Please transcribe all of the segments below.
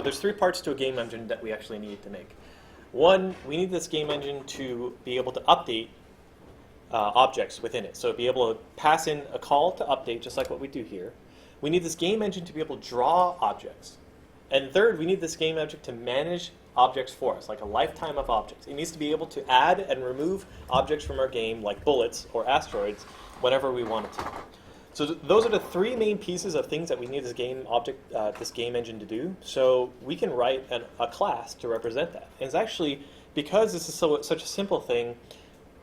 there's three parts to a game engine that we actually need to make. One, we need this game engine to be able to update objects within it. So be able to pass in a call to update, just like what we do here. We need this game engine to be able to draw objects. And third, we need this game engine to manage objects for us, like a lifetime of objects. It needs to be able to add and remove objects from our game, like bullets or asteroids, whenever we want it to. So those are the three main pieces of things that we need this game engine to do. So we can write a class to represent that. And it's actually, because this is such a simple thing,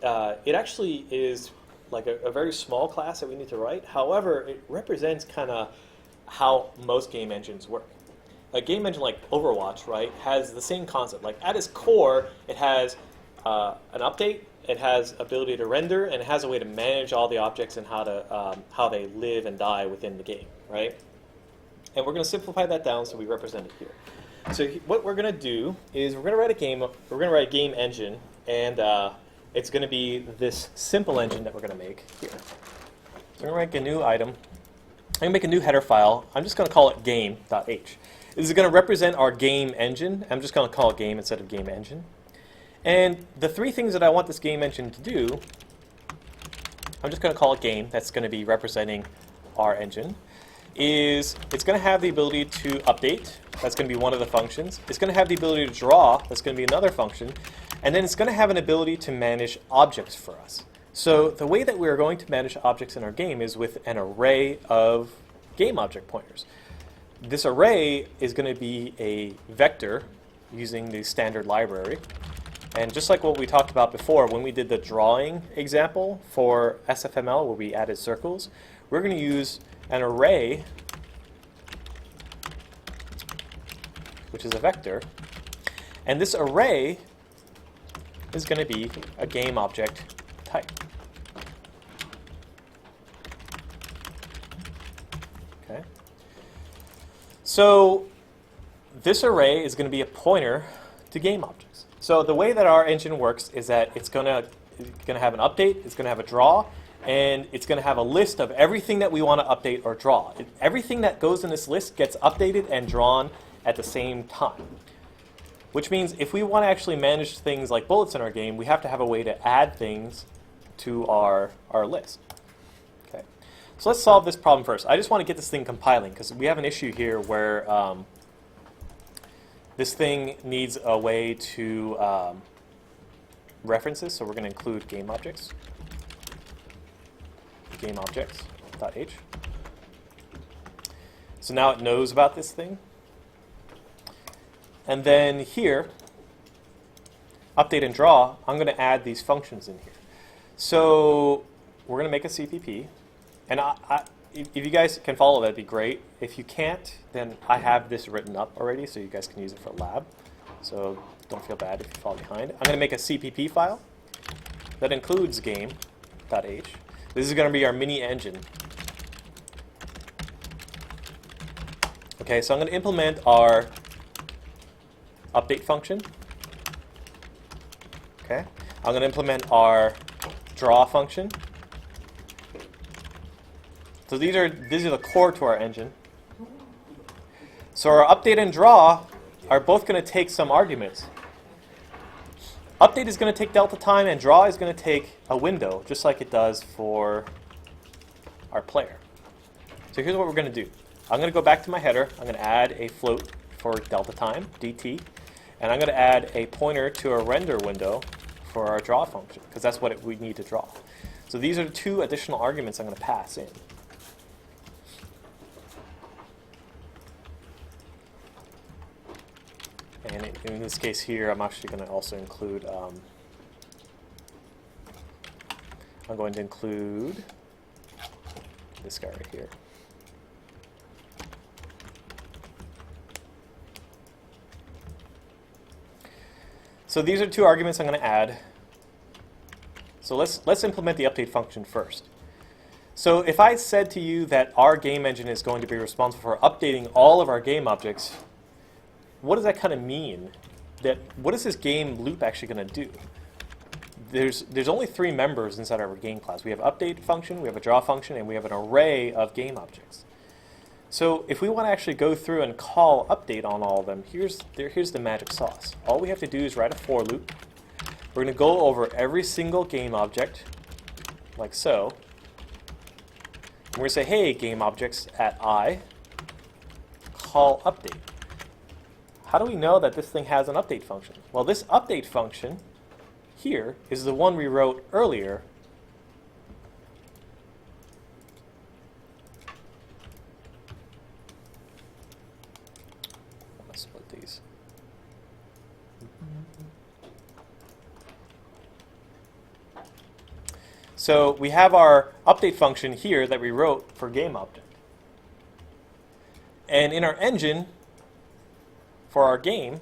it actually is like a very small class that we need to write. However, it represents kind of how most game engines work. A game engine like Overwatch, right, has the same concept. Like at its core, it has an update, it has ability to render, and it has a way to manage all the objects and how they live and die within the game, right? And we're going to simplify that down so we represent it here. So what we're going to do is we're going to write a game. We're going to write a game engine, and it's going to be this simple engine that we're going to make here. So we're going to make a new item. I'm going to make a new header file. I'm just going to call it game.h. This is going to represent our game engine. I'm just going to call it game instead of game engine. And the three things that I want this game engine to do, I'm just going to call it game. That's going to be representing our engine. Is it's going to have the ability to update. That's going to be one of the functions. It's going to have the ability to draw. That's going to be another function. And then it's going to have an ability to manage objects for us. So the way that we're going to manage objects in our game is with an array of game object pointers. This array is going to be a vector using the standard library. And just like what we talked about before, when we did the drawing example for SFML where we added circles, we're going to use an array, which is a vector. And this array is going to be a game object type. Okay. So this array is going to be a pointer to game objects. So the way that our engine works is that it's going to have an update, it's going to have a draw, and it's going to have a list of everything that we want to update or draw. Everything that goes in this list gets updated and drawn at the same time. Which means if we want to actually manage things like bullets in our game, we have to have a way to add things to our list. Okay. So let's solve this problem first. I just want to get this thing compiling because we have an issue here where this thing needs a way to reference this, so we're going to include game objects. Game objects.h. So now it knows about this thing. And then here, update and draw, I'm going to add these functions in here. So we're going to make a CPP. And if you guys can follow, that'd be great. If you can't, then I have this written up already, so you guys can use it for lab. So don't feel bad if you fall behind. I'm going to make a CPP file that includes game.h. This is going to be our mini engine. Okay, so I'm going to implement our update function. Okay, I'm going to implement our draw function. So these are the core to our engine. So our update and draw are both going to take some arguments. Update is going to take delta time, and draw is going to take a window, just like it does for our player. So here's what we're going to do. I'm going to go back to my header. I'm going to add a float for delta time, dt, and I'm going to add a pointer to a render window for our draw function, because that's what we need to draw. So these are the two additional arguments I'm going to pass in. And in this case here, I'm actually going to also include, I'm going to include this guy right here. So these are two arguments I'm going to add. So let's implement the update function first. So if I said to you that our game engine is going to be responsible for updating all of our game objects, what does that kind of mean? What is this game loop actually going to do? There's only three members inside our game class. We have update function, we have a draw function, and we have an array of game objects. So if we want to actually go through and call update on all of them, here's the magic sauce. All we have to do is write a for loop. We're going to go over every single game object, like so. And we're going to say, hey, game objects at I, call update. How do we know that this thing has an update function? Well, this update function here is the one we wrote earlier. Let's split these. So we have our update function here that we wrote for game object. And in our engine, for our game,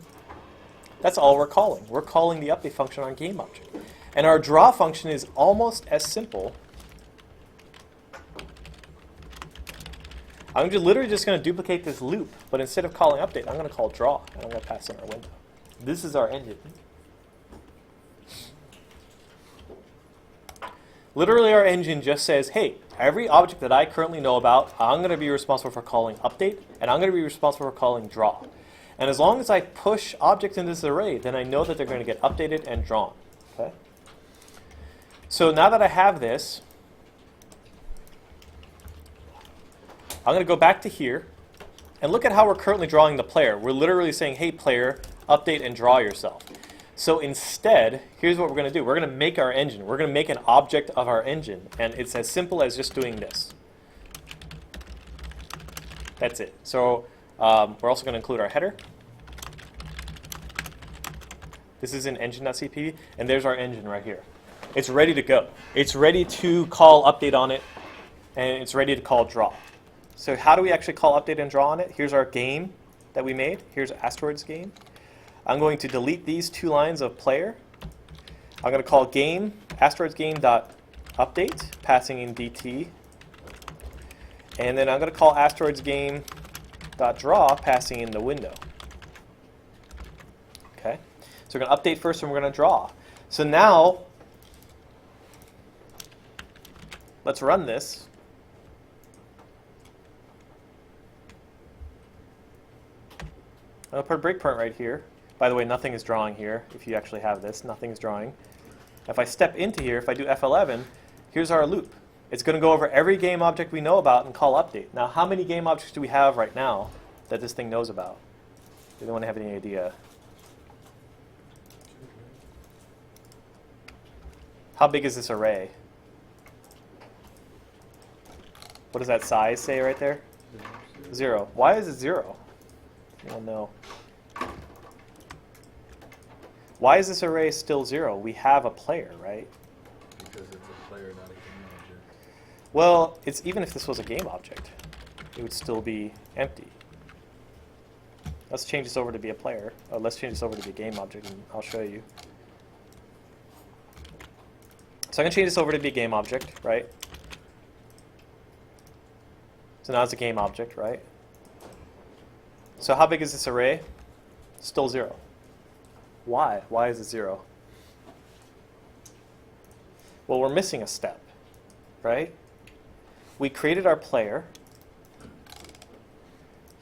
that's all we're calling. We're calling the update function on game object. And our draw function is almost as simple. I'm literally just going to duplicate this loop, but instead of calling update, I'm going to call draw, and I'm going to pass in our window. This is our engine. Literally, our engine just says, hey, every object that I currently know about, I'm going to be responsible for calling update, and I'm going to be responsible for calling draw. And as long as I push objects into this array, then I know that they're going to get updated and drawn. Okay? So now that I have this, I'm going to go back to here, and look at how we're currently drawing the player. We're literally saying, hey, player, update and draw yourself. So instead, here's what we're going to do. We're going to make our engine. We're going to make an object of our engine, and it's as simple as just doing this. That's it. So we're also going to include our header. This is in engine.cpp, and there's our engine right here. It's ready to go. It's ready to call update on it, and it's ready to call draw. So how do we actually call update and draw on it? Here's our game that we made. Here's Asteroids game. I'm going to delete these two lines of player. I'm going to call game, Asteroids game.update, passing in DT. And then I'm going to call Asteroids game.draw, passing in the window. Okay? So we're going to update first, and we're going to draw. So now, let's run this. I'll put a breakpoint right here. By the way, nothing is drawing here. If you actually have this, nothing is drawing. If I step into here, if I do F11, here's our loop. It's going to go over every game object we know about and call update. Now, how many game objects do we have right now that this thing knows about? Does anyone have any idea? How big is this array? What does that size say right there? 0. Why is it 0? Anyone know? Why is this array still 0? We have a player, right? Because it's a player, not a game object. Well, it's even if this was a game object, it would still be empty. Let's change this over to be a player. Let's change this over to be a game object, and I'll show you. So I'm going to change this over to be a game object, right? So now it's a game object, right? So how big is this array? Still 0. Why? Why is it 0? Well, we're missing a step, right? We created our player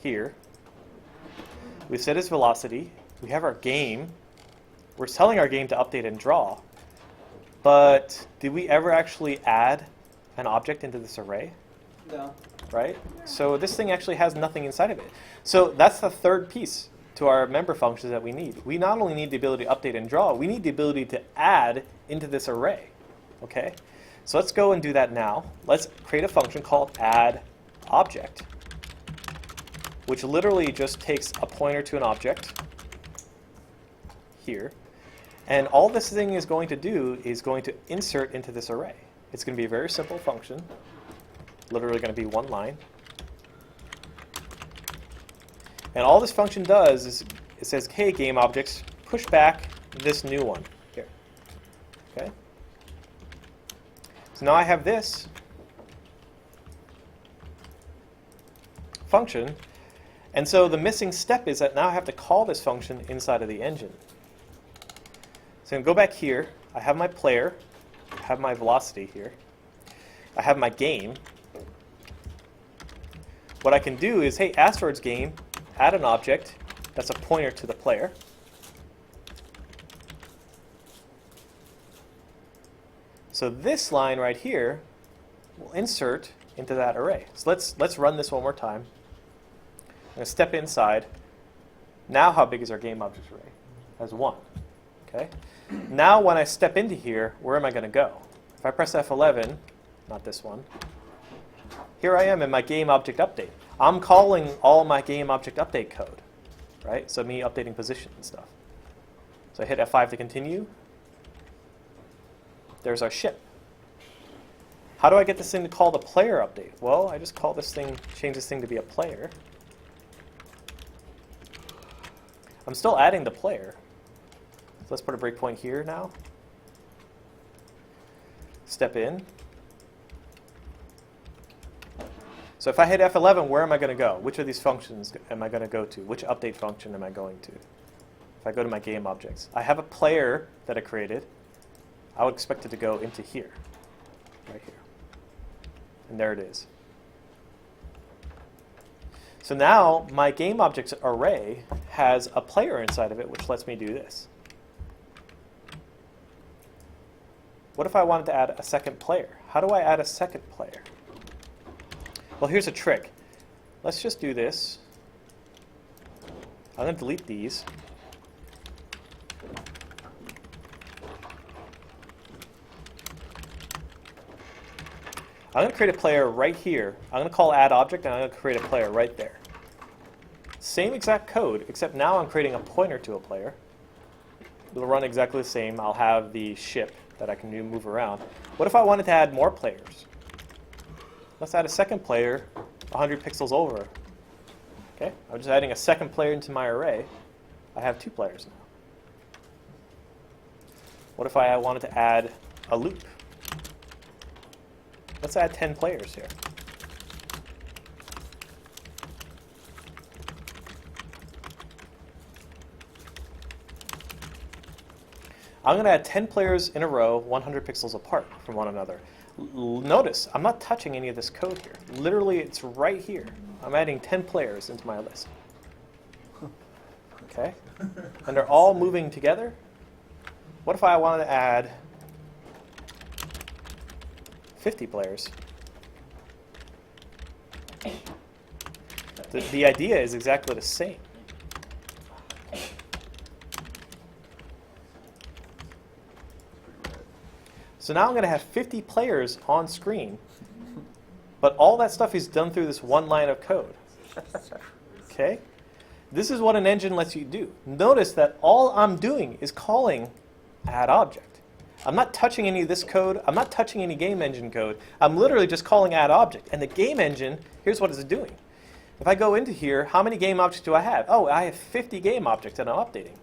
here. We set its velocity. We have our game. We're telling our game to update and draw. But did we ever actually add an object into this array? No. Right? So this thing actually has nothing inside of it. So that's the third piece to our member functions that we need. We not only need the ability to update and draw, we need the ability to add into this array. Okay? So let's go and do that now. Let's create a function called addObject, which literally just takes a pointer to an object here. And all this thing is going to do is going to insert into this array. It's going to be a very simple function. Literally going to be one line. And all this function does is it says, hey, game objects, push back this new one here. Okay? So now I have this function. And so the missing step is that now I have to call this function inside of the engine. So I'm going to go back here. I have my player. I have my velocity here. I have my game. what I can do is, hey, asteroids game, add an object that's a pointer to the player. So this line right here will insert into that array. So let's run this one more time. I'm going to step inside. Now how big is our game object array? As 1. Okay. Now when I step into here, where am I going to go? If I press F11, not this one, here I am in my game object update. I'm calling all my game object update code, right? So me updating position and stuff. So I hit F5 to continue. There's our ship. How do I get this thing to call the player update? Well, I just call this thing, change this thing to be a player. I'm still adding the player. So let's put a breakpoint here now. Step in. So if I hit F11, where am I going to go? Which of these functions am I going to go to? Which update function am I going to? If I go to my game objects, I have a player that I created. I would expect it to go into here, right here. And there it is. So now my game objects array has a player inside of it, which lets me do this. What if I wanted to add a second player? How do I add a second player? Well, here's a trick. Let's just do this. I'm going to delete these. I'm going to create a player right here. I'm going to call add object, and I'm going to create a player right there. Same exact code, except now I'm creating a pointer to a player. It'll run exactly the same. I'll have the ship that I can move around. What if I wanted to add more players? Let's add a second player 100 pixels over. Okay, I'm just adding a second player into my array. I have 2 players now. What if I wanted to add a loop? Let's add 10 players here. I'm going to add 10 players in a row, 100 pixels apart from one another. Notice, I'm not touching any of this code here. Literally, it's right here. I'm adding 10 players into my list. Okay? And they're all moving together. What if I wanted to add 50 players? The idea is exactly the same. So now I'm going to have 50 players on screen, but all that stuff is done through this one line of code. Okay? This is what an engine lets you do. Notice that all I'm doing is calling add object. I'm not touching any of this code. I'm not touching any game engine code. I'm literally just calling add object. And the game engine, here's what it's doing. If I go into here, how many game objects do I have? Oh, I have 50 game objects that I'm updating.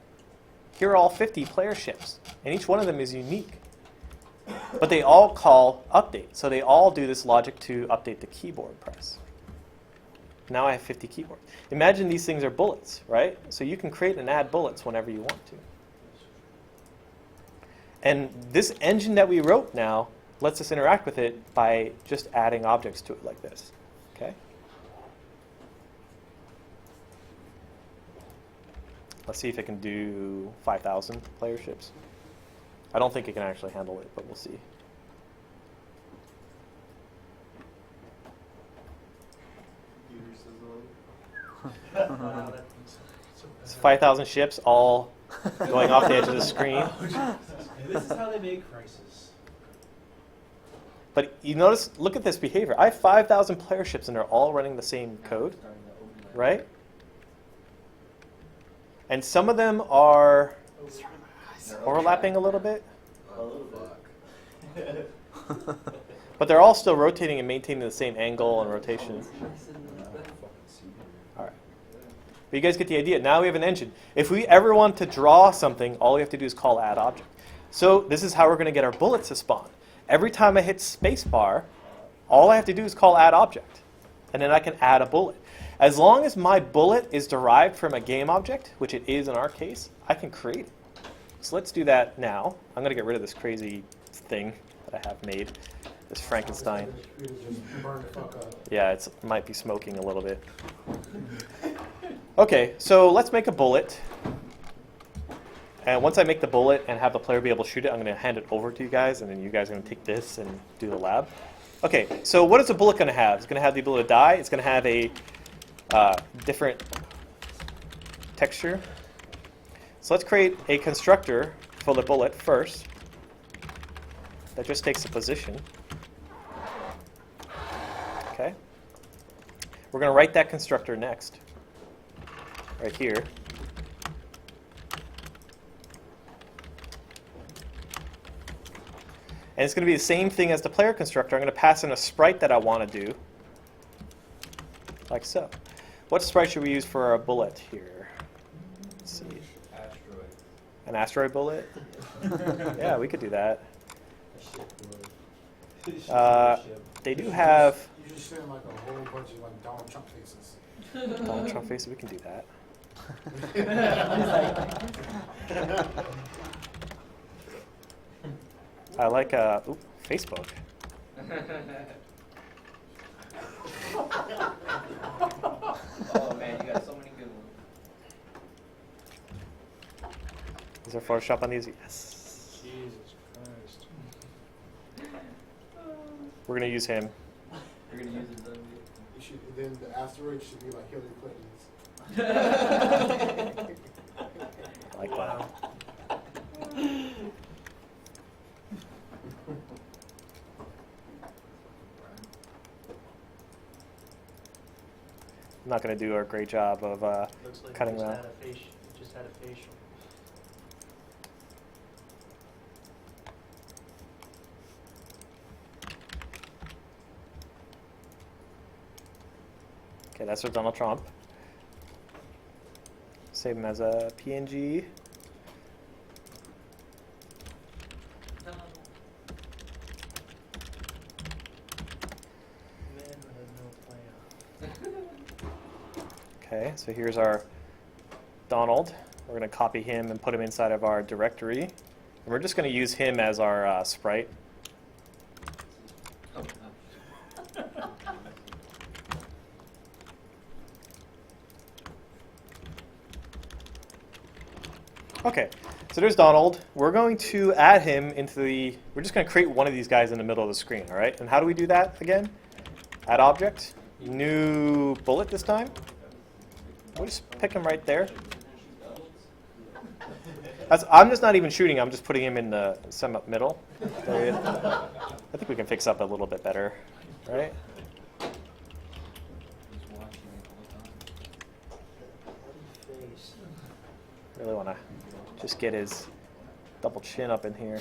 Here are all 50 player ships, and each one of them is unique. But they all call update. So they all do this logic to update the keyboard press. Now I have 50 keyboards. Imagine these things are bullets, right? So you can create and add bullets whenever you want to. And this engine that we wrote now lets us interact with it by just adding objects to it like this. Okay? Let's see if it can do 5,000 player ships. I don't think it can actually handle it, but we'll see. It's 5,000 ships all going off the edge of the screen. And this is how they make Crisis. But you notice, look at this behavior. I have 5,000 player ships and they're all running the same code, right? And some of them are overlapping a little bit. But they're all still rotating and maintaining the same angle and rotation. All right. But you guys get the idea. Now we have an engine. If we ever want to draw something, all we have to do is call add object. So this is how we're going to get our bullets to spawn. Every time I hit spacebar, all I have to do is call add object. And then I can add a bullet. As long as my bullet is derived from a game object, which it is in our case, I can create it. So let's do that now. I'm going to get rid of this crazy thing that I have made. this Frankenstein. Just burn the fuck up. Yeah, it might be smoking a little bit. Okay, so let's make a bullet. And once I make the bullet and have the player be able to shoot it, I'm going to hand it over to you guys, and then you guys are going to take this and do the lab. Okay, so what is a bullet going to have? It's going to have the ability to die. It's going to have a different texture. So let's create a constructor for the bullet first. That just takes a position. Okay. We're going to write that constructor next. Right here. And it's going to be the same thing as the player constructor. I'm going to pass in a sprite that I want to do. Like so. What sprite should we use for our bullet here? Let's see. Asteroid. An asteroid bullet? Yeah, we could do that. They do have You just send like a whole bunch of like Donald Trump faces. Donald Trump faces. We can do that. I like Facebook. Oh man, you got so many good ones. Is there Photoshop on these? Yes. Jesus Christ. We're going to use him. You're gonna use it, though. You should, then the asteroid should be like Hillary Clinton's. I like that. I'm not going to do a great job of Looks like cutting it just that. had a facial. It just had a facial. Okay, that's for Donald Trump. Save him as a PNG. Man who had no plan. Okay, so here's our Donald. We're going to copy him and put him inside of our directory. And we're just going to use him as our sprite. Oh, Okay, so there's Donald. We're going to add him into the... We're just going to create one of these guys in the middle of the screen, all right? And how do we do that again? Add object. New bullet this time. We'll just pick him right there. I'm just not even shooting. I'm just putting him in the middle. There I think we can fix up a little bit better, right? he's watching it all the time. Face. Really want to just get his double chin up in here.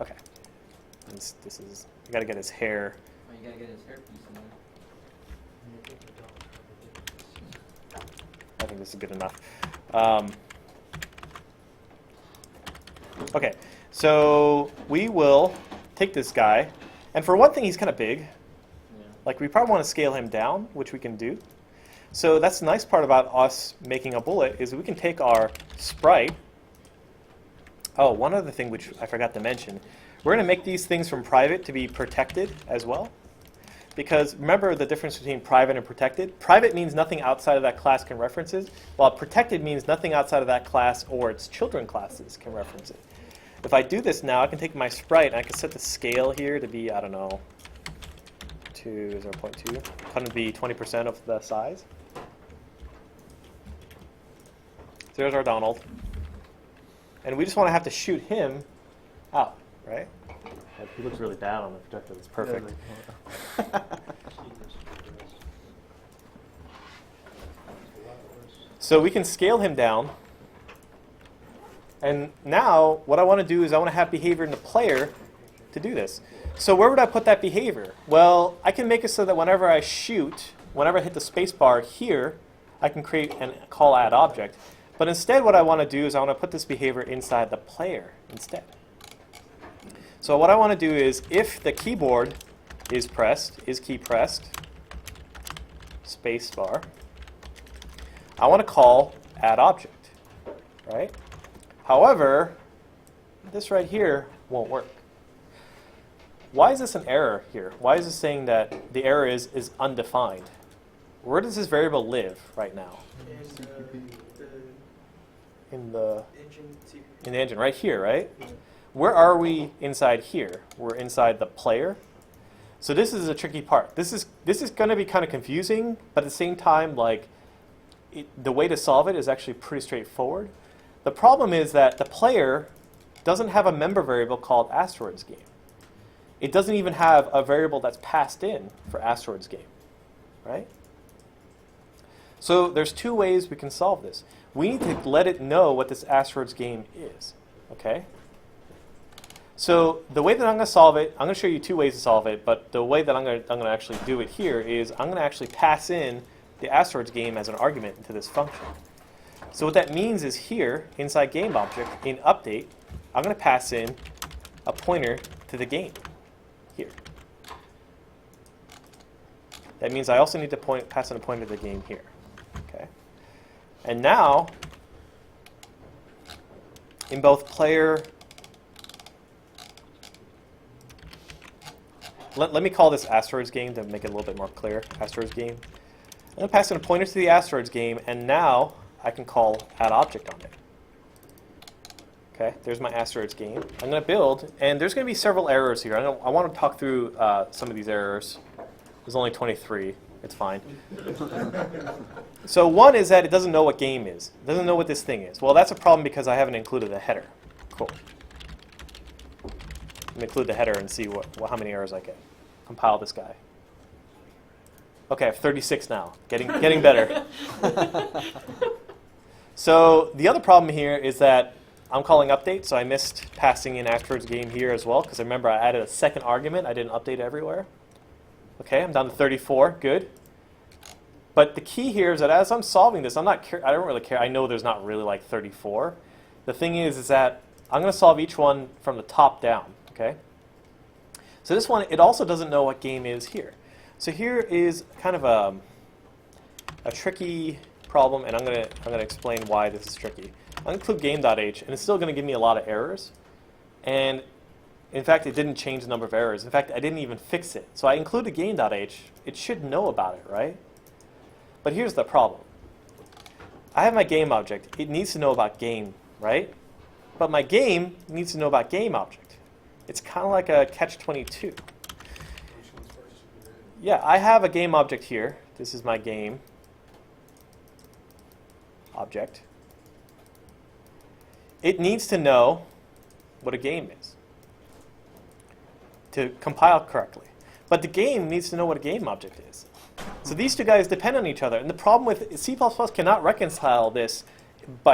Okay. This is, you got to get his hair. Oh, you gotta get his hairpiece in there. I think this is good enough. Okay, so we will take this guy, and for one thing, he's kind of big. Yeah. Like, we probably want to scale him down, which we can do. So that's the nice part about us making a bullet is we can take our sprite. Oh, one other thing which I forgot to mention. We're going to make these things from private to be protected as well. Because remember the difference between private and protected? Private means nothing outside of that class can reference it, while protected means nothing outside of that class or its children classes can reference it. If I do this now, I can take my sprite and I can set the scale here to be, I don't know, to 0.2. Going to be 20% of the size. So there's our Donald. And we just want to have to shoot him out, right? He looks really bad on the projector. That's perfect. So we can scale him down. And now what I want to do is I want to have behavior in the player to do this. So where would I put that behavior? Well, I can make it so that whenever I shoot, whenever I hit the space bar here, I can create and call add object. But instead what I want to do is I want to put this behavior inside the player instead. So what I want to do is if the keyboard is pressed, is key pressed, space bar, I want to call add object, right? However, this right here won't work. Why is this an error here? Why is this saying that the error is undefined? Where does this variable live right now? In the engine, right here, right? Where are we inside here? We're inside the player. So this is a tricky part. This is going to be kind of confusing, but at the same time, like the way to solve it is actually pretty straightforward. The problem is that the player doesn't have a member variable called asteroids game. It doesn't even have a variable that's passed in for asteroids game, right? So there's two ways we can solve this. We need to let it know what this asteroids game is, okay? So the way that I'm going to solve it, I'm going to show you two ways to solve it, but the way that I'm going to actually do it here is I'm going to actually pass in the asteroids game as an argument into this function. So what that means is here, inside game object, in update, I'm going to pass in a pointer to the game here. That means I also need to pass in a pointer to the game here. Okay. And now, in both player, let me call this asteroids game to make it a little bit more clear. Asteroids game. I'm going to pass in a pointer to the asteroids game, and now I can call add object on it. Okay, there's my asteroids game. I'm going to build, and there's going to be several errors here. I want to talk through some of these errors. There's only 23. It's fine. So one is that it doesn't know what game is. It doesn't know what this thing is. Well, that's a problem because I haven't included a header. Cool. Let me include the header and see how many errors I get. Compile this guy. Okay, I have 36 now. Getting better. So the other problem here is that I'm calling update, so I missed passing in asteroids game here as well, because remember I added a second argument. I didn't update everywhere. Okay, I'm down to 34. Good. But the key here is that as I'm solving this, I don't really care. I know there's not really like 34. The thing is that I'm going to solve each one from the top down. Okay. So this one, it also doesn't know what game is here. So here is kind of a tricky problem, and I'm going to explain why this is tricky. I'm going to include game.h, and it's still going to give me a lot of errors. And in fact, it didn't change the number of errors. In fact, I didn't even fix it. So I included game.h. It should know about it, right? But here's the problem. I have my game object. It needs to know about game, right? But my game needs to know about game object. It's kind of like a catch-22. Yeah, I have a game object here. This is my game object. It needs to know what a game is to compile correctly. But the game needs to know what a game object is. So these two guys depend on each other. And the problem with C++ cannot reconcile this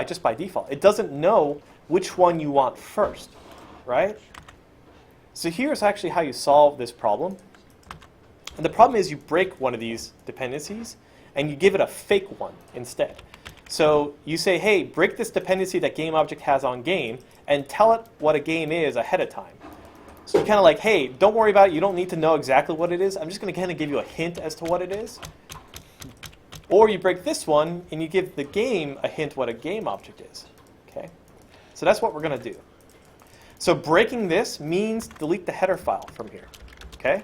just by default. It doesn't know which one you want first, right? So here's actually how you solve this problem. And the problem is you break one of these dependencies and you give it a fake one instead. So you say, hey, break this dependency that game object has on game and tell it what a game is ahead of time. So you're kind of like, hey, don't worry about it. You don't need to know exactly what it is. I'm just going to kind of give you a hint as to what it is. Or you break this one and you give the game a hint what a game object is. Okay? So that's what we're going to do. So breaking this means delete the header file from here. Okay?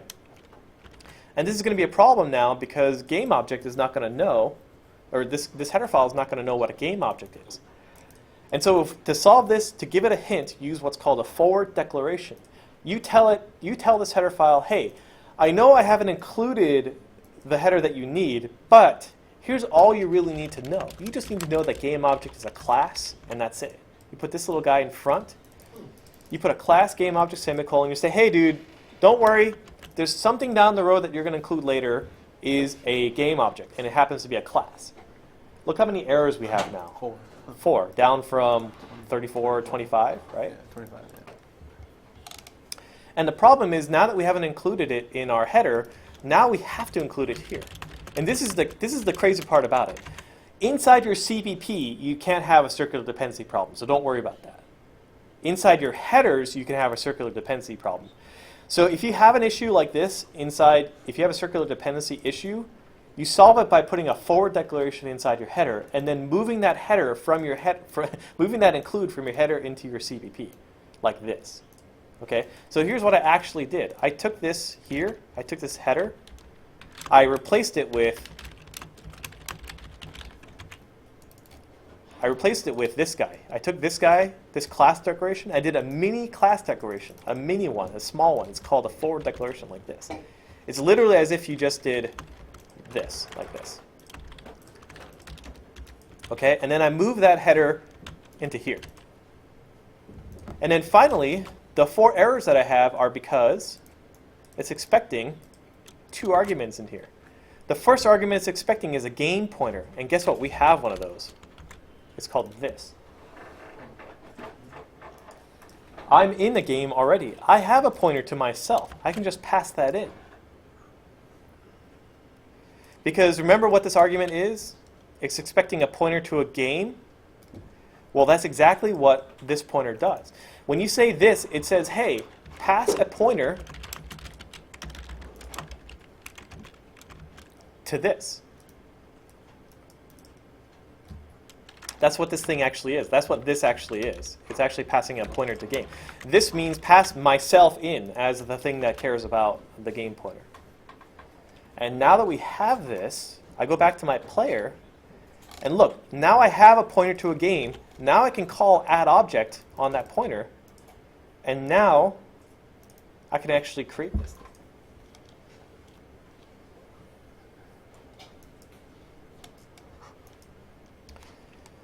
And this is going to be a problem now because game object is not going to know, or this header file is not going to know what a game object is. And so to solve this, to give it a hint, use what's called a forward declaration. You tell this header file, hey, I know I haven't included the header that you need, but here's all you really need to know. You just need to know that game object is a class, and that's it. You put this little guy in front. You put a class game object semicolon. You say, hey, dude, don't worry. There's something down the road that you're going to include later is a game object, and it happens to be a class. Look how many errors we have now. 4, down from 34 or 25, right? Yeah, 25, yeah. And the problem is now that we haven't included it in our header, now we have to include it here. And this is the crazy part about it. Inside your CPP, you can't have a circular dependency problem, so don't worry about that. Inside your headers, you can have a circular dependency problem. So if you have an issue like this inside, if you have a circular dependency issue, You solve it by putting a forward declaration inside your header and then moving that header from your moving that include from your header into your CPP, like this. Okay? So here's what I actually did. I took this here, I took this header, I replaced it with this guy. I took this guy, this class declaration, I did a mini class declaration, a mini one, a small one. It's called a forward declaration like this. It's literally as if you just did this, like this. Okay, and then I move that header into here. And then finally, the 4 errors that I have are because it's expecting 2 arguments in here. The first argument it's expecting is a game pointer. And guess what? We have one of those. It's called this. I'm in the game already. I have a pointer to myself. I can just pass that in. Because remember what this argument is? It's expecting a pointer to a game. Well, that's exactly what this pointer does. When you say this, it says, hey, pass a pointer to this. That's what this thing actually is. That's what this actually is. It's actually passing a pointer to game. This means pass myself in as the thing that cares about the game pointer. And now that we have this, I go back to my player, and look, now I have a pointer to a game. Now I can call add object on that pointer, and now I can actually create this thing.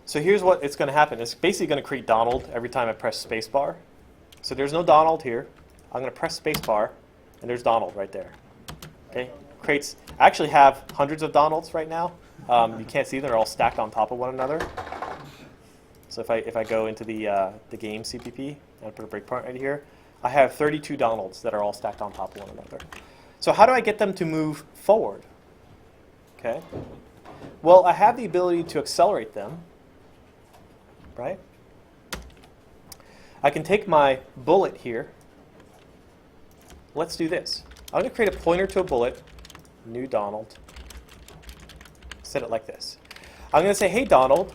So here's what it's going to happen. It's basically going to create Donald every time I press spacebar. So there's no Donald here. I'm going to press spacebar, and there's Donald right there. Okay. Creates. I actually have hundreds of Donalds right now. You can't see them; they're all stacked on top of one another. So if I go into the game CPP and I put a breakpoint right here, I have 32 Donalds that are all stacked on top of one another. So how do I get them to move forward? Okay. Well, I have the ability to accelerate them. Right. I can take my bullet here. Let's do this. I'm going to create a pointer to a bullet. New Donald. Set it like this. I'm going to say, hey, Donald,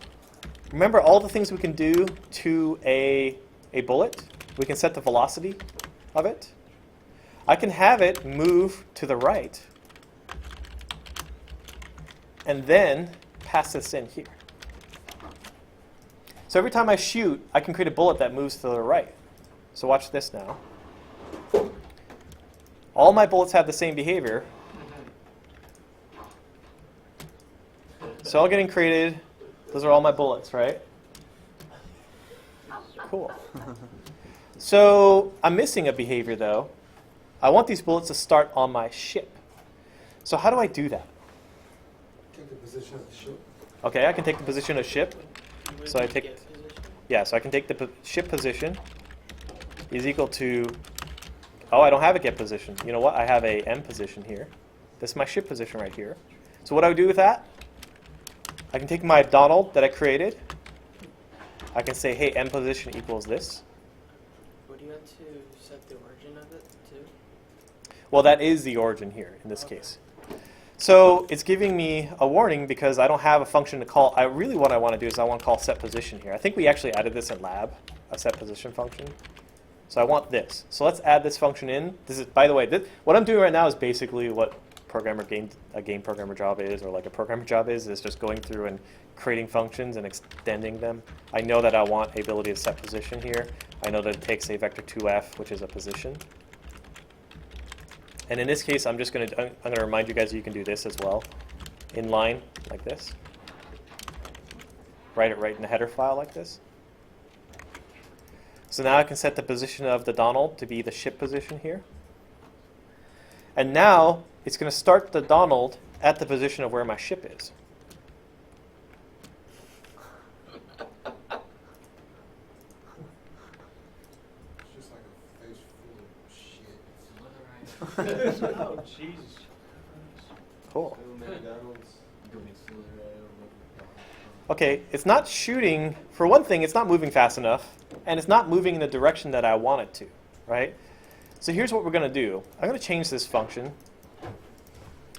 remember all the things we can do to a bullet? We can set the velocity of it. I can have it move to the right and then pass this in here. So every time I shoot, I can create a bullet that moves to the right. So watch this now. All my bullets have the same behavior. So all getting created. Those are all my bullets, right? Cool. So I'm missing a behavior, though. I want these bullets to start on my ship. So how do I do that? Take the position of the ship. Okay, I can take the position of ship. So I take, yeah, so I can take the ship position is equal to, oh, I don't have a get position. You know what? I have a M position here. This is my ship position right here. So what do I do with that? I can take my Donald that I created. I can say, hey, M position equals this. Would you have to set the origin of it too? Well, that is the origin here in this case. So it's giving me a warning because I don't have a function to call. Really what I want to do is I want to call set position here. I think we actually added this in lab, a set position function. So I want this. So let's add this function in. This is, by the way, what I'm doing right now is basically what a game programmer job is, or like a programmer job is just going through and creating functions and extending them. I know that I want the ability to set position here. I know that it takes a vector 2f, which is a position. And in this case, I'm going to remind you guys that you can do this as well, inline like this. Write it right in the header file like this. So now I can set the position of the Donald to be the ship position here. And now it's going to start the Donald at the position of where my ship is. It's just like a face full of shit. Oh, Jesus. Cool. McDonald's. Okay, it's not shooting. For one thing, it's not moving fast enough, and it's not moving in the direction that I want it to, right? So here's what we're going to do. I'm going to change this function.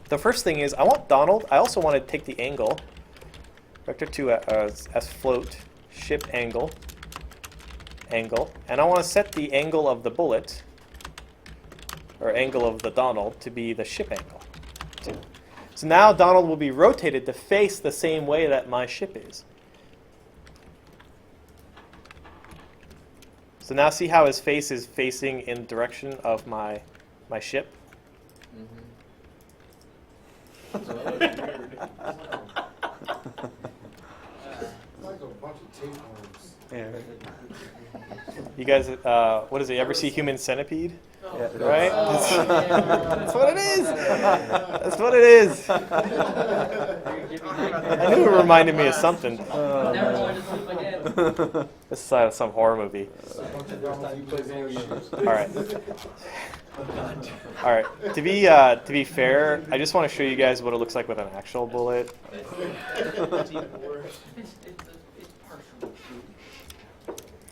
the first thing is I want Donald. I also want to take the angle. Vector 2 as float, ship angle, and I want to set the angle of the bullet, or angle of the Donald, to be the ship angle. So now Donald will be rotated to face the same way that my ship is. So now see how his face is facing in the direction of my ship? Like a bunch of tapeworms. Yeah. You guys, what is it? You ever see Human Centipede? Yeah. Right? Oh, That's what it is. That's what it is. I knew it reminded me of something. Never going to sleep again. This is some horror movie. All right. All right. To be fair, I just want to show you guys what it looks like with an actual bullet. It's even worse. It's partial.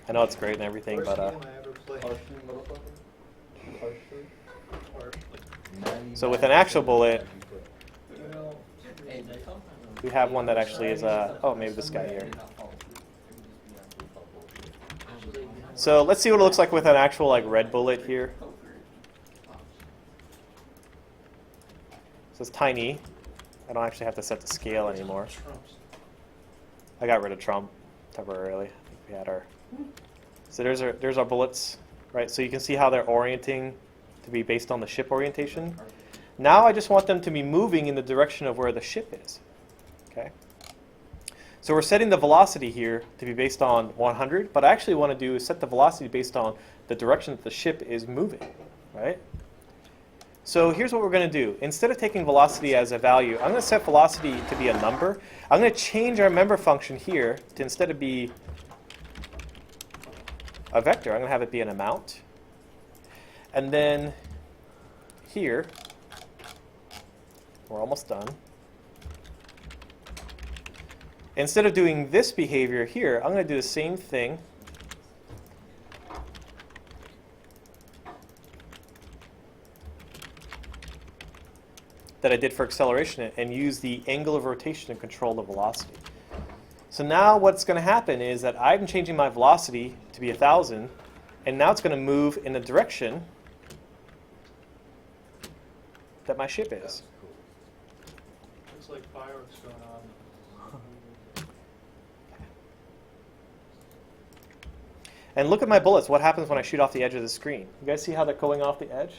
I know it's great and everything, Worst but game I ever played. so with an actual bullet, You know, Hey, we have one that actually is oh, maybe this guy here. So let's see what it looks like with an actual like red bullet here. So it's tiny. I don't actually have to set the scale anymore. Trumps. I got rid of Trump temporarily. I think we had our. So there's our bullets, right? So you can see how they're orienting to be based on the ship orientation. Now I just want them to be moving in the direction of where the ship is. Okay. So we're setting the velocity here to be based on 100, but I actually want to do is set the velocity based on the direction that the ship is moving, right? So here's what we're going to do. Instead of taking velocity as a value, I'm going to set velocity to be a number. I'm going to change our member function here to instead of be a vector, I'm going to have it be an amount. And then here, we're almost done. Instead of doing this behavior here, I'm going to do the same thing. That I did for acceleration and use the angle of rotation to control the velocity. So now what's going to happen is that I'm changing my velocity to be 1,000, and now it's going to move in the direction that my ship is. It's like fireworks going on. And look at my bullets. What happens when I shoot off the edge of the screen? You guys see how they're going off the edge?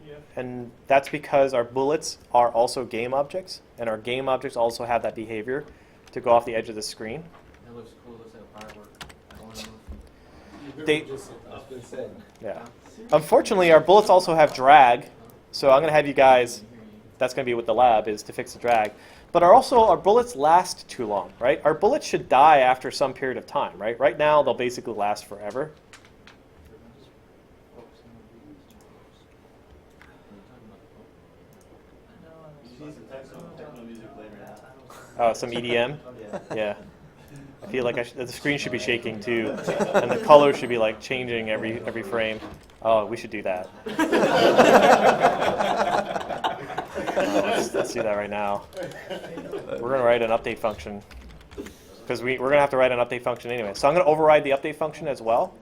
Yeah. And that's because our bullets are also game objects, and our game objects also have that behavior to go off the edge of the screen. It looks cool. It looks like a firework. I don't know. They- Just That's been said. Yeah. Unfortunately, our bullets also have drag, so I'm going to have you guys, that's going to be with the lab, is to fix the drag. But our bullets last too long, right? Our bullets should die after some period of time, right? Right now, they'll basically last forever. Some EDM. Yeah. I feel like the screen should be shaking too, and the color should be like changing every frame. Oh, we should do that. Let's do that right now. We're gonna write an update function because we're gonna have to write an update function anyway. So I'm gonna override the update function as well,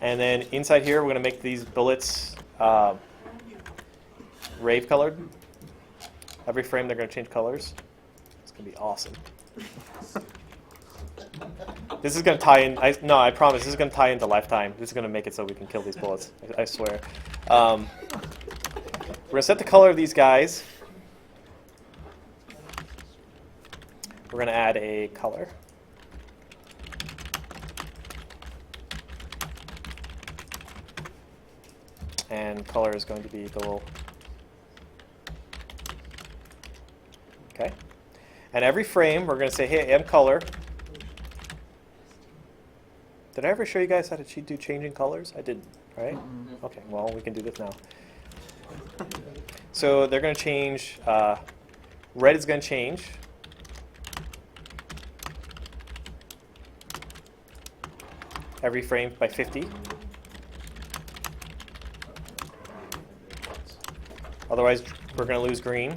and then inside here we're gonna make these bullets rave colored. Every frame they're gonna change colors. It's gonna be awesome. This is going to tie in. I promise. This is going to tie into lifetime. This is going to make it so we can kill these bullets. I swear. We're going to set the color of these guys. We're going to add a color. And color is going to be the little. Okay. And every frame, we're going to say, hey, M color. Did I ever show you guys how to do changing colors? I didn't, right? Okay, well, we can do this now. So they're going to change, red is going to change. Every frame by 50. Otherwise, we're going to lose green.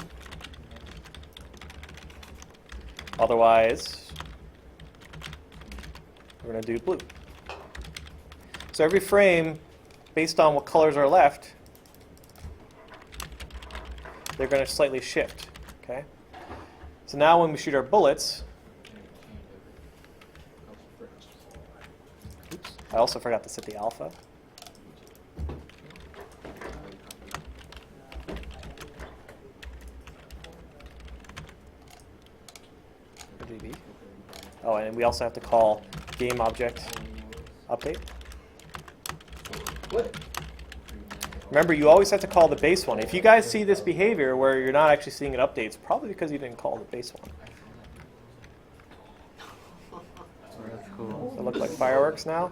Otherwise, we're going to do blue. So every frame, based on what colors are left, they're going to slightly shift. Okay. So now when we shoot our bullets, oops, I also forgot to set the alpha. For DB. Oh, and we also have to call game object update. What? Remember, you always have to call the base one. If you guys see this behavior where you're not actually seeing it update, it's probably because you didn't call the base one. That's cool. Does it look like fireworks now?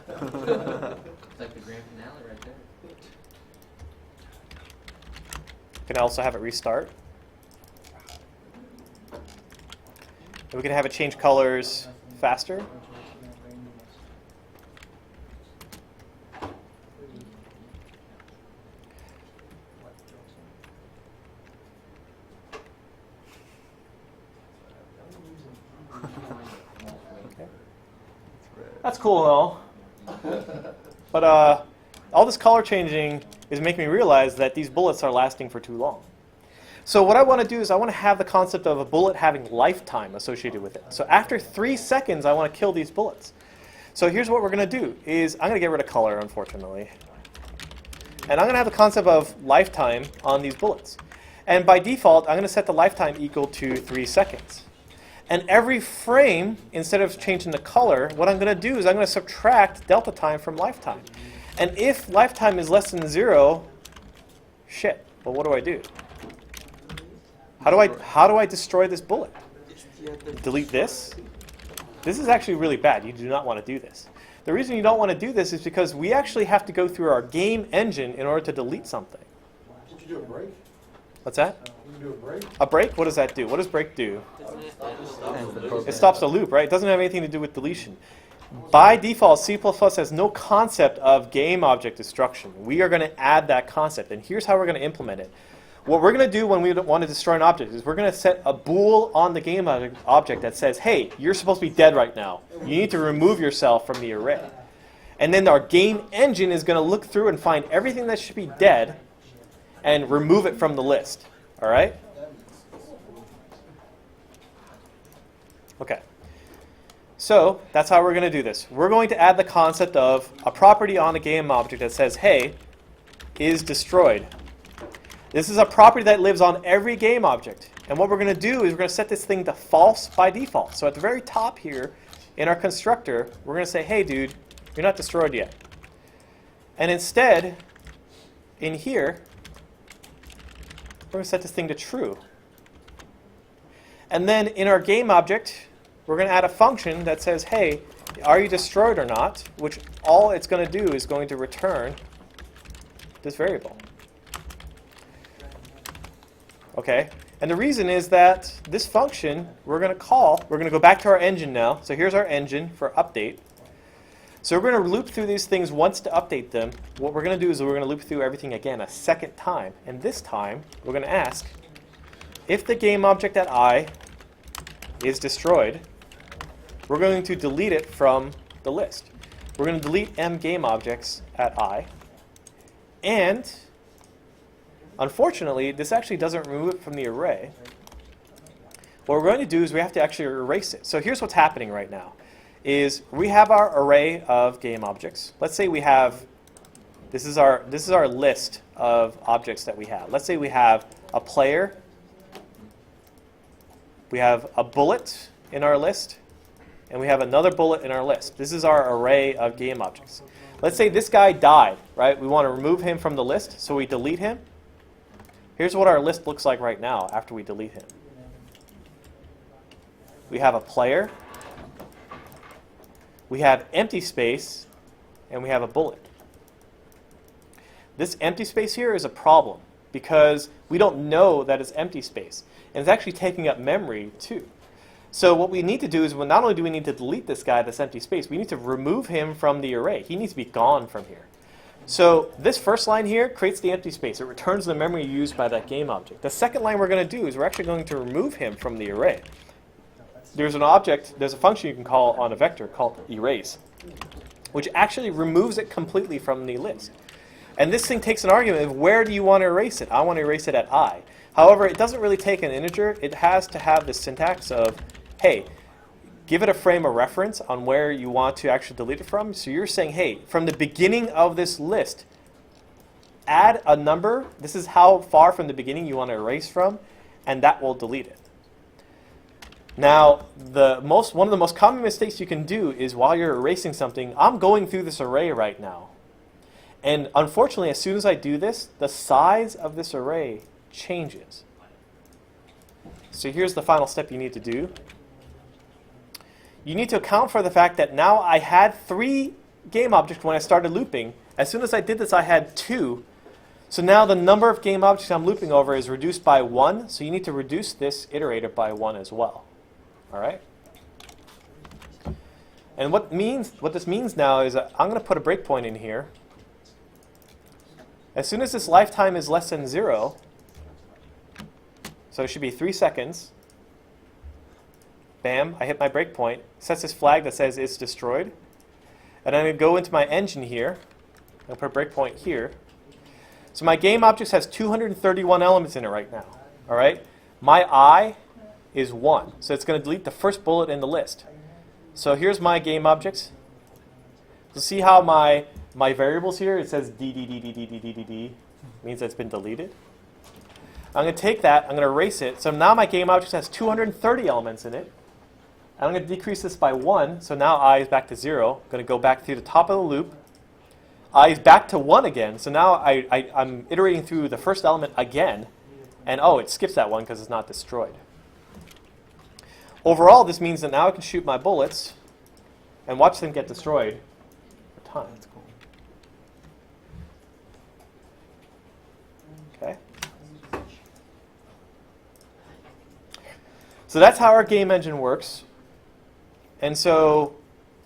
It's like the grand finale right there. You can also have it restart. And we can have it change colors faster. That's cool and all. But all this color changing is making me realize that these bullets are lasting for too long. So what I want to do is I want to have the concept of a bullet having lifetime associated with it. So after 3 seconds, I want to kill these bullets. So here's what we're going to do is I'm going to get rid of color, unfortunately. And I'm going to have the concept of lifetime on these bullets. And by default, I'm going to set the lifetime equal to 3 seconds. And every frame, instead of changing the color, what I'm going to do is I'm going to subtract delta time from lifetime. And if lifetime is less than 0, shit, well, what do I do? How do I destroy this bullet? Delete this? This is actually really bad. You do not want to do this. The reason you don't want to do this is because we actually have to go through our game engine in order to delete something. Did you do a break? What's that? Did you do a break? A break? What does that do? What does break do? Doesn't it? It stops the loop, right? It doesn't have anything to do with deletion. By default, C++ has no concept of game object destruction. We are going to add that concept, and here's how we're going to implement it. What we're going to do when we want to destroy an object is we're going to set a bool on the game object that says, hey, you're supposed to be dead right now. You need to remove yourself from the array. And then our game engine is going to look through and find everything that should be dead and remove it from the list. All right? Okay. So that's how we're going to do this. We're going to add the concept of a property on a game object that says, hey, is destroyed. This is a property that lives on every game object. And what we're going to do is we're going to set this thing to false by default. So at the very top here in our constructor, we're going to say, hey, dude, you're not destroyed yet. And instead, in here, we're going to set this thing to true. And then in our game object, we're going to add a function that says, hey, are you destroyed or not? Which all it's going to do is going to return this variable. Okay? And the reason is that this function we're going to go back to our engine now. So here's our engine for update. So we're going to loop through these things once to update them. What we're going to do is we're going to loop through everything again a second time. And this time, we're going to ask, if the game object at I is destroyed, we're going to delete it from the list. We're going to delete M game objects at I. And unfortunately, this actually doesn't remove it from the array. What we're going to do is we have to actually erase it. So here's what's happening right now. Is we have our array of game objects. Let's say we have, this is our list of objects that we have. Let's say we have a player, we have a bullet in our list, and we have another bullet in our list. This is our array of game objects. Let's say this guy died, right? We want to remove him from the list, so we delete him. Here's what our list looks like right now after we delete him. We have a player, we have empty space, and we have a bullet. This empty space here is a problem because we don't know that it's empty space. And it's actually taking up memory too. So what we need to do is, well, not only do we need to delete this guy, this empty space, we need to remove him from the array. He needs to be gone from here. So this first line here creates the empty space. It returns the memory used by that game object. The second line we're going to do is we're actually going to remove him from the array. There's an object, there's a function you can call on a vector called erase, which actually removes it completely from the list. And this thing takes an argument of where do you want to erase it? I want to erase it at I. However, it doesn't really take an integer. It has to have the syntax of, hey, give it a frame of reference on where you want to actually delete it from. So you're saying, hey, from the beginning of this list, add a number. This is how far from the beginning you want to erase from, and that will delete it. Now, one of the most common mistakes you can do is while you're erasing something, I'm going through this array right now. And unfortunately, as soon as I do this, the size of this array changes. So here's the final step you need to do. You need to account for the fact that now I had 3 game objects when I started looping. As soon as I did this, I had 2. So now the number of game objects I'm looping over is reduced by 1. So you need to reduce this iterator by 1 as well. All right? And what this means now is that I'm going to put a breakpoint in here. As soon as this lifetime is less than 0, so it should be 3 seconds, bam, I hit my breakpoint, sets this flag that says it's destroyed. And I'm going to go into my engine here. I'm going to put a breakpoint here. So my game object has 231 elements in it right now. All right? My I is 1. So it's going to delete the first bullet in the list. So here's my game objects. So see how my variables here, it says d, d, d, d, d, d, d, d, d, means that it's been deleted. I'm going to take that, I'm going to erase it. So now my game object has 230 elements in it. I'm going to decrease this by 1. So now I is back to 0. I'm going to go back through the top of the loop. I is back to 1 again. So now I'm iterating through the first element again. And oh, it skips that one because it's not destroyed. Overall, this means that now I can shoot my bullets and watch them get destroyed for time. That's cool. Okay. So that's how our game engine works. And so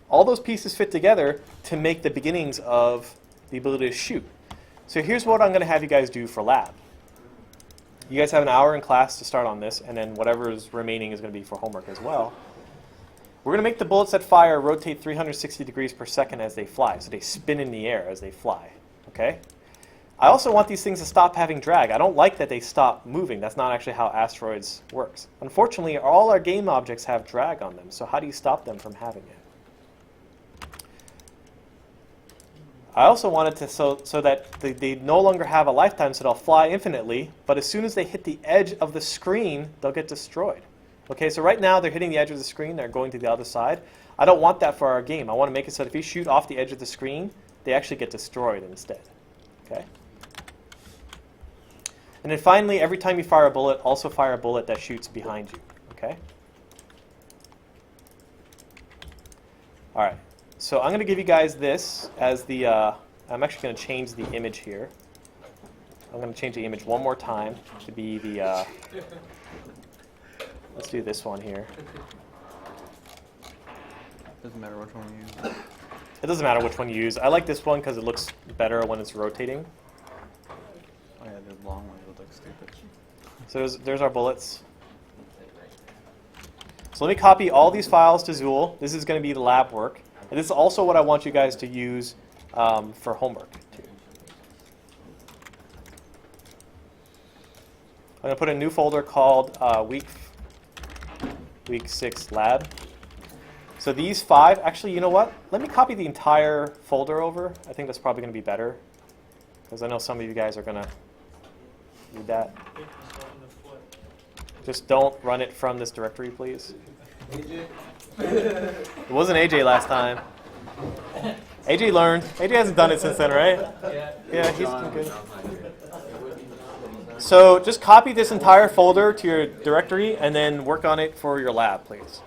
all those pieces fit together to make the beginnings of the ability to shoot. So here's what I'm going to have you guys do for lab. You guys have an hour in class to start on this, and then whatever is remaining is going to be for homework as well. We're going to make the bullets that fire rotate 360 degrees per second as they fly. So they spin in the air as they fly. Okay? I also want these things to stop having drag. I don't like that they stop moving. That's not actually how asteroids works. Unfortunately, all our game objects have drag on them. So how do you stop them from having it? I also wanted to so that they no longer have a lifetime, so they'll fly infinitely. But as soon as they hit the edge of the screen, they'll get destroyed. Okay, so right now they're hitting the edge of the screen. They're going to the other side. I don't want that for our game. I want to make it so that if you shoot off the edge of the screen, they actually get destroyed instead. Okay. And then finally, every time you fire a bullet, also fire a bullet that shoots behind you. Okay. All right. So I'm going to give you guys this as the, I'm actually going to change the image here. I'm going to change the image one more time to be the, let's do this one here. Doesn't matter which one you use. It doesn't matter which one you use. I like this one because it looks better when it's rotating. Oh yeah, the long one would look stupid. So there's our bullets. So let me copy all these files to Zool. This is going to be the lab work. And this is also what I want you guys to use for homework, too. I'm going to put a new folder called Week 6 Lab. So these 5, actually, you know what? Let me copy the entire folder over. I think that's probably going to be better, because I know some of you guys are going to need that. Just don't run it from this directory, please. It wasn't AJ last time. AJ learned. AJ hasn't done it since then, right? Yeah, he's been good. So just copy this entire folder to your directory and then work on it for your lab, please.